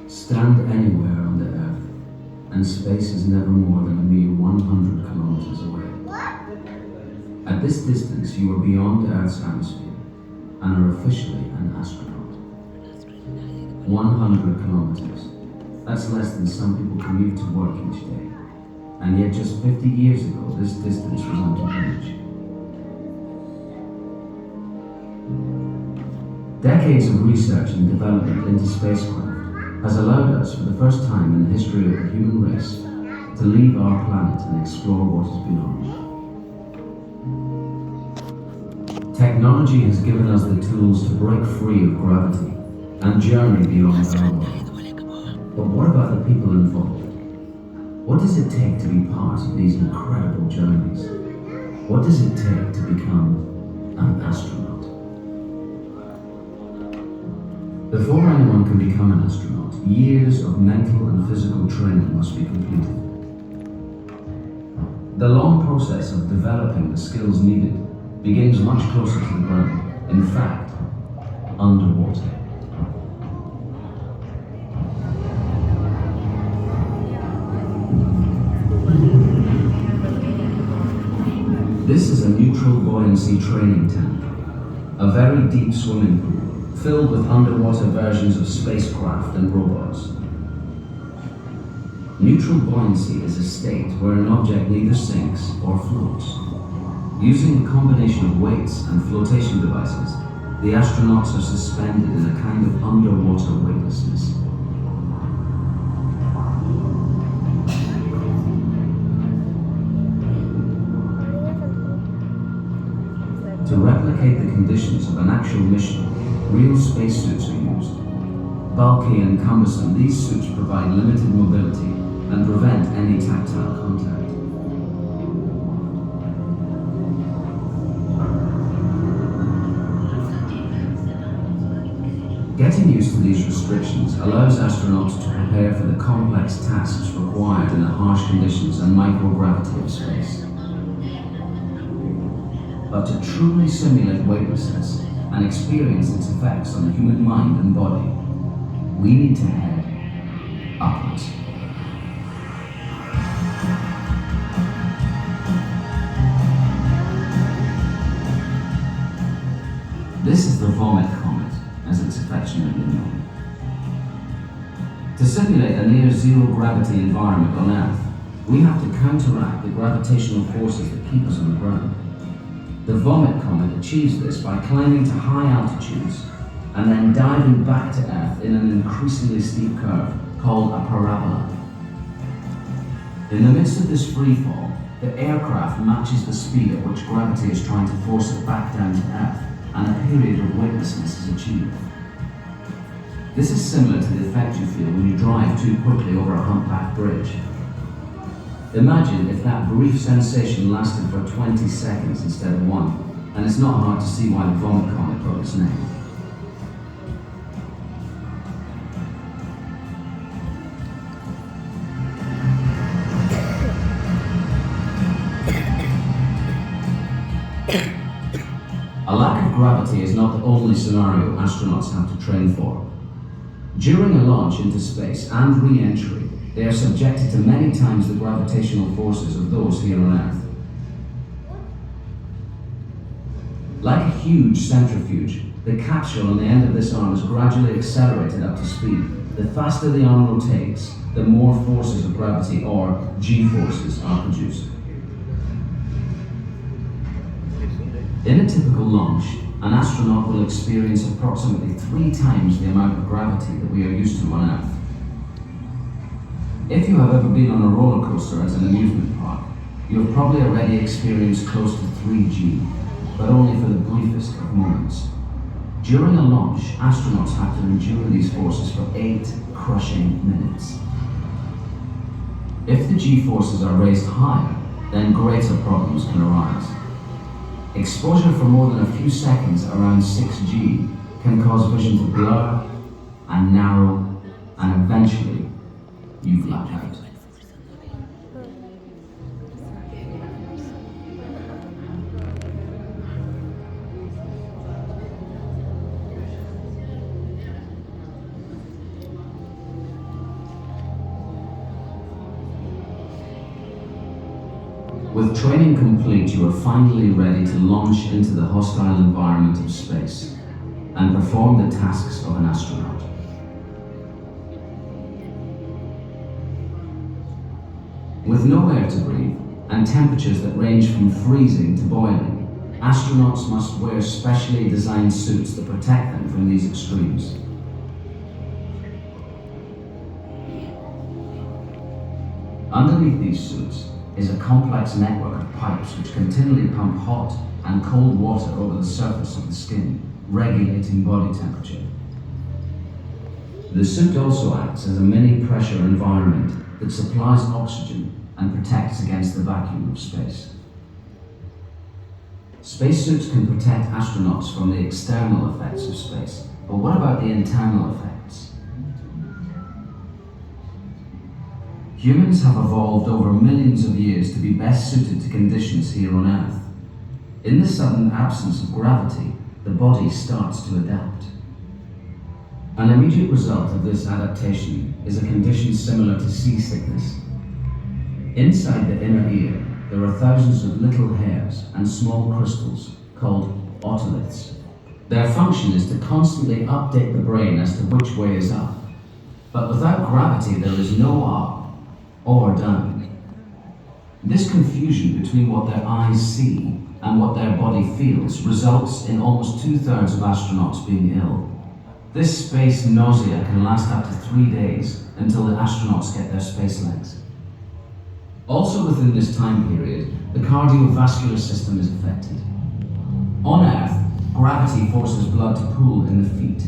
Stand anywhere on the Earth, and space is never more than a mere 100 kilometers away. At this distance, you are beyond Earth's atmosphere and are officially an astronaut. 100 kilometers. That's less than some people commute to work each day. And yet just 50 years ago, this distance was out of reach. Decades of research and development into spacecraft has allowed us, for the first time in the history of the human race, to leave our planet and explore what is beyond. Technology has given us the tools to break free of gravity and journey beyond our world. But what about the people involved? What does it take to be part of these incredible journeys? What does it take to become an astronaut? Before anyone can become an astronaut, years of mental and physical training must be completed. The long process of developing the skills needed begins much closer to the ground, in fact, underwater. This is a neutral buoyancy training tank, a very deep swimming pool filled with underwater versions of spacecraft and robots. Neutral buoyancy is a state where an object neither sinks or floats. Using a combination of weights and flotation devices, the astronauts are suspended in a kind of underwater weightlessness. To replicate the conditions of an actual mission, real spacesuits are used. Bulky and cumbersome, these suits provide limited mobility and prevent any tactile contact. Getting used to these restrictions allows astronauts to prepare for the complex tasks required in the harsh conditions and microgravity of space. But to truly simulate weightlessness and experience its effects on the human mind and body, we need to head upwards. This is the Vomit Comet, as it's affectionately known. To simulate a near-zero gravity environment on Earth, we have to counteract the gravitational forces that keep us on the ground. The Vomit Comet achieves this by climbing to high altitudes and then diving back to Earth in an increasingly steep curve called a parabola. In the midst of this free fall, the aircraft matches the speed at which gravity is trying to force it back down to Earth, and a period of weightlessness is achieved. This is similar to the effect you feel when you drive too quickly over a humpback bridge. Imagine if that brief sensation lasted for 20 seconds instead of 1, and it's not hard to see why the Vomit Comet got its name. A lack of gravity is not the only scenario astronauts have to train for. During a launch into space and re-entry, they are subjected to many times the gravitational forces of those here on Earth. Like a huge centrifuge, the capsule on the end of this arm is gradually accelerated up to speed. The faster the arm rotates, the more forces of gravity, or G-forces, are produced. In a typical launch, an astronaut will experience approximately 3 times the amount of gravity that we are used to on Earth. If you have ever been on a roller coaster at an amusement park, you have probably already experienced close to 3G, but only for the briefest of moments. During a launch, astronauts have to endure these forces for 8 crushing minutes. If the G-forces are raised higher, then greater problems can arise. Exposure for more than a few seconds around 6G can cause vision to blur and narrow, and eventually you black out. With training complete, you are finally ready to launch into the hostile environment of space and perform the tasks of an astronaut. With no air to breathe and temperatures that range from freezing to boiling, astronauts must wear specially designed suits that protect them from these extremes. Underneath these suits is a complex network of pipes which continually pump hot and cold water over the surface of the skin, regulating body temperature. The suit also acts as a mini pressure environment that supplies oxygen and protects against the vacuum of space. Spacesuits can protect astronauts from the external effects of space, but what about the internal effects? Humans have evolved over millions of years to be best suited to conditions here on Earth. In the sudden absence of gravity, the body starts to adapt. An immediate result of this adaptation is a condition similar to seasickness. Inside the inner ear, there are thousands of little hairs and small crystals called otoliths. Their function is to constantly update the brain as to which way is up. But without gravity, there is no up or down. This confusion between what their eyes see and what their body feels results in almost 2/3 of astronauts being ill. This space nausea can last up to 3 days until the astronauts get their space legs. Also within this time period, the cardiovascular system is affected. On Earth, gravity forces blood to pool in the feet.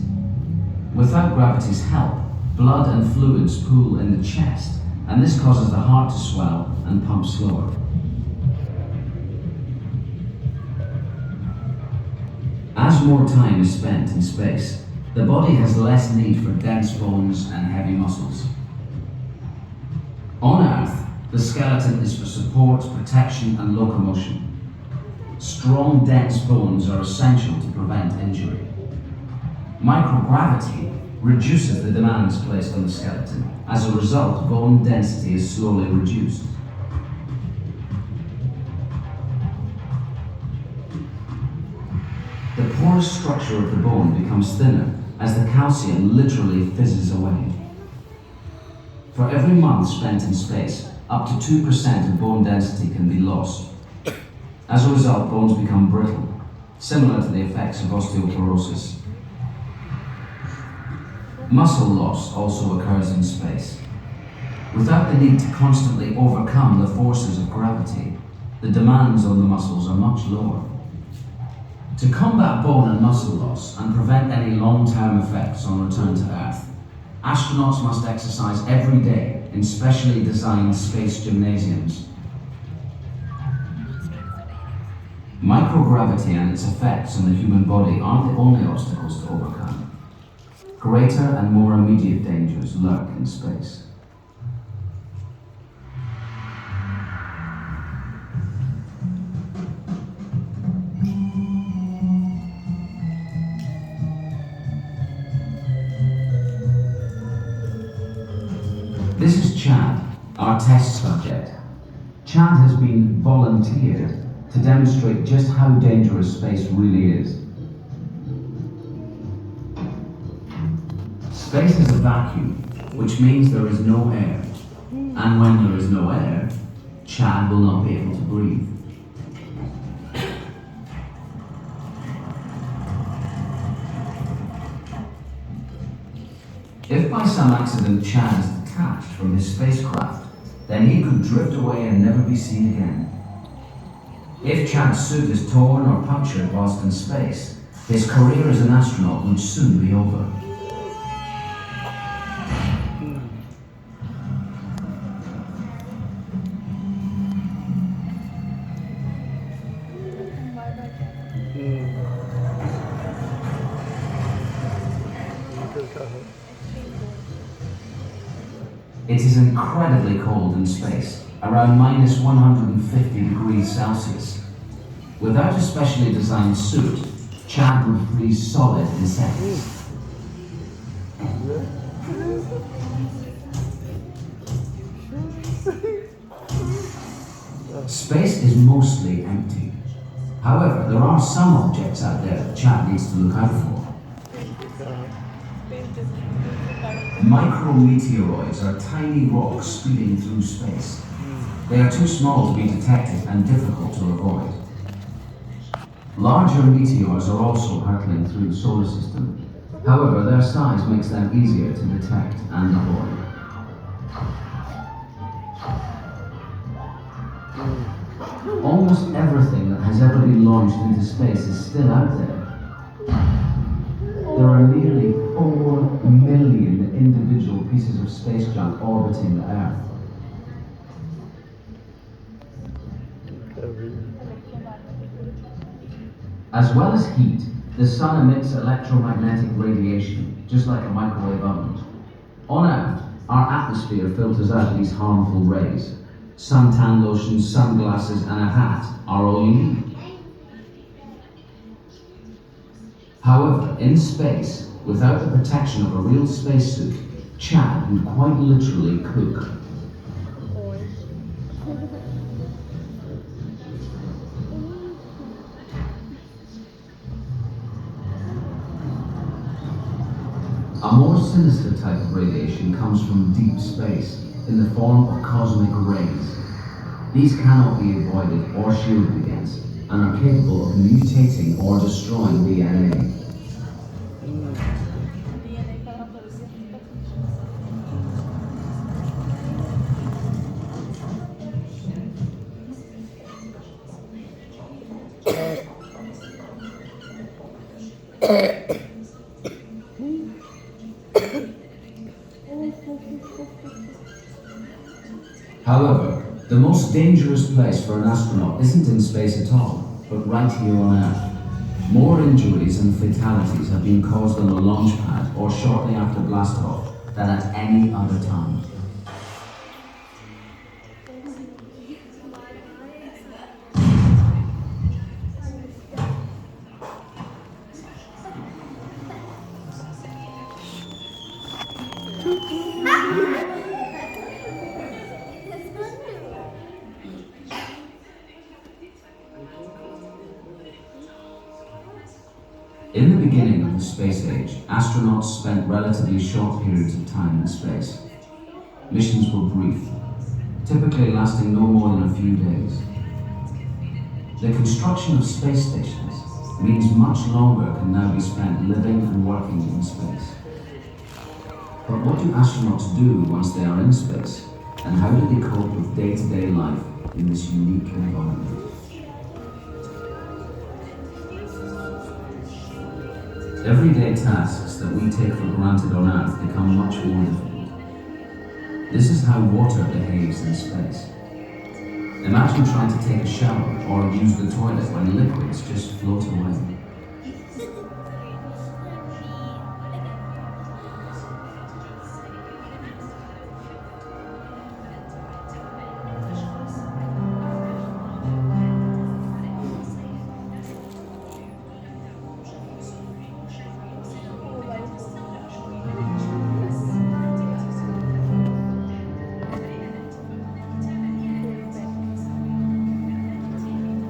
Without gravity's help, blood and fluids pool in the chest, and this causes the heart to swell and pump slower. As more time is spent in space, the body has less need for dense bones and heavy muscles. On Earth, the skeleton is for support, protection, and locomotion. Strong, dense bones are essential to prevent injury. Microgravity reduces the demands placed on the skeleton. As a result, bone density is slowly reduced. The porous structure of the bone becomes thinner as the calcium literally fizzes away. For every month spent in space, up to 2% of bone density can be lost. As a result, bones become brittle, similar to the effects of osteoporosis. Muscle loss also occurs in space. Without the need to constantly overcome the forces of gravity, the demands on the muscles are much lower. To combat bone and muscle loss and prevent any long-term effects on return to Earth, astronauts must exercise every day in specially designed space gymnasiums. Microgravity and its effects on the human body aren't the only obstacles to overcome. Greater and more immediate dangers lurk in space. This is Chad, our test subject. Chad has been volunteered to demonstrate just how dangerous space really is. Space is a vacuum, which means there is no air. And when there is no air, Chad will not be able to breathe. If by some accident Chad is detached from his spacecraft, then he could drift away and never be seen again. If Chad's suit is torn or punctured whilst in space, his career as an astronaut would soon be over. It is incredibly cold in space, around minus 150 degrees Celsius. Without a specially designed suit, Chad would freeze solid in seconds. Space is mostly empty. However, there are some objects out there that Chad needs to look out for. Micrometeoroids are tiny rocks speeding through space. They are too small to be detected and difficult to avoid. Larger meteors are also hurtling through the solar system. However, their size makes them easier to detect and avoid. Almost everything that has ever been launched into space is still out there. There are nearly 4 million individual pieces of space junk orbiting the Earth. As well as heat, the sun emits electromagnetic radiation, just like a microwave oven. On Earth, our atmosphere filters out these harmful rays. Suntan lotion, sunglasses, and a hat are all you need. However, in space, without the protection of a real spacesuit, Chad would quite literally cook. A more sinister type of radiation comes from deep space, in the form of cosmic rays. These cannot be avoided or shielded against, and are capable of mutating or destroying DNA. However, the most dangerous place for an astronaut isn't in space at all, but right here on Earth. More injuries and fatalities have been caused on the launch pad or shortly after blastoff than at any other time. In the beginning of the space age, astronauts spent relatively short periods of time in space. Missions were brief, typically lasting no more than a few days. The construction of space stations means much longer can now be spent living and working in space. But what do astronauts do once they are in space, and how do they cope with day-to-day life in this unique environment? Everyday tasks that we take for granted on Earth become much more difficult. This is how water behaves in space. Imagine trying to take a shower or use the toilet when liquids just float away.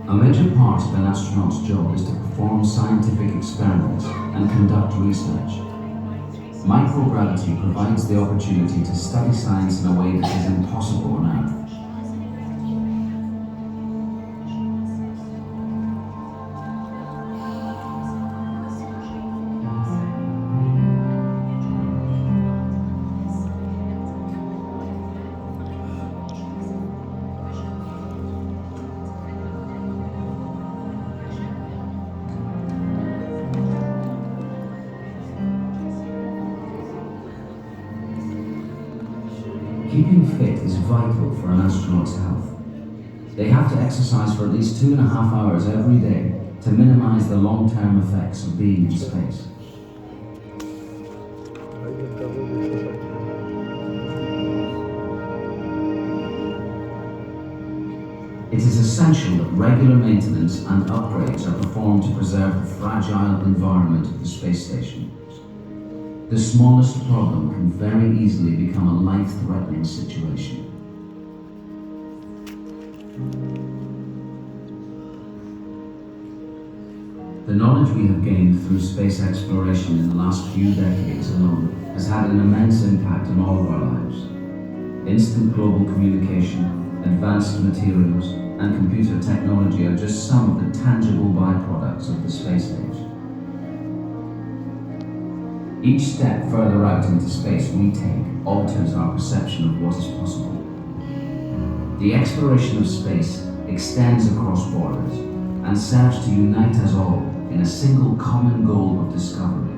A major part of an astronaut's job is to perform scientific experiments and conduct research. Microgravity provides the opportunity to study science in a way that is impossible on Earth. Keeping fit is vital for an astronaut's health. They have to exercise for at least 2.5 hours every day to minimize the long-term effects of being in space. It is essential that regular maintenance and upgrades are performed to preserve the fragile environment of the space station. The smallest problem can very easily become a life-threatening situation. The knowledge we have gained through space exploration in the last few decades alone has had an immense impact on all of our lives. Instant global communication, advanced materials, and computer technology are just some of the tangible byproducts of the space age. Each step further out into space we take alters our perception of what is possible. The exploration of space extends across borders and serves to unite us all in a single common goal of discovery.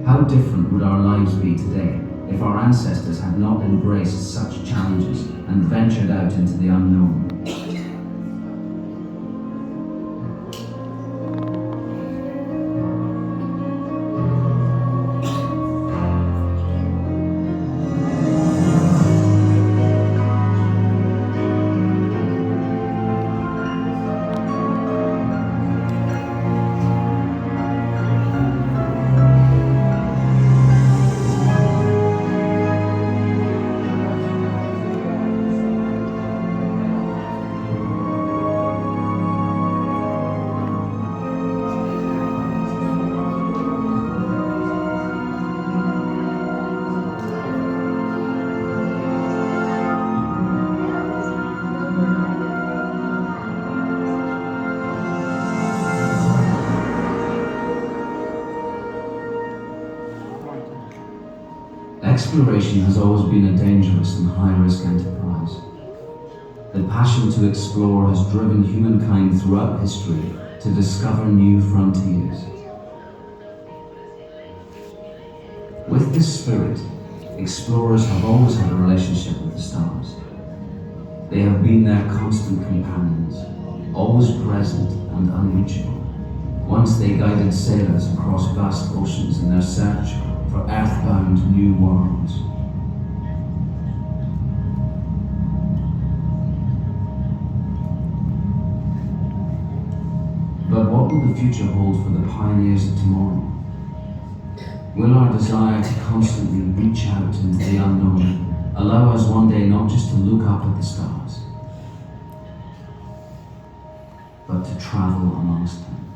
How different would our lives be today if our ancestors had not embraced such challenges and ventured out into the unknown? Exploration has always been a dangerous and high-risk enterprise. The passion to explore has driven humankind throughout history to discover new frontiers. With this spirit, explorers have always had a relationship with the stars. They have been their constant companions, always present and unreachable. Once they guided sailors across vast oceans in their search for earthbound new worlds. But what will the future hold for the pioneers of tomorrow? Will our desire to constantly reach out into the unknown allow us one day not just to look up at the stars, but to travel amongst them?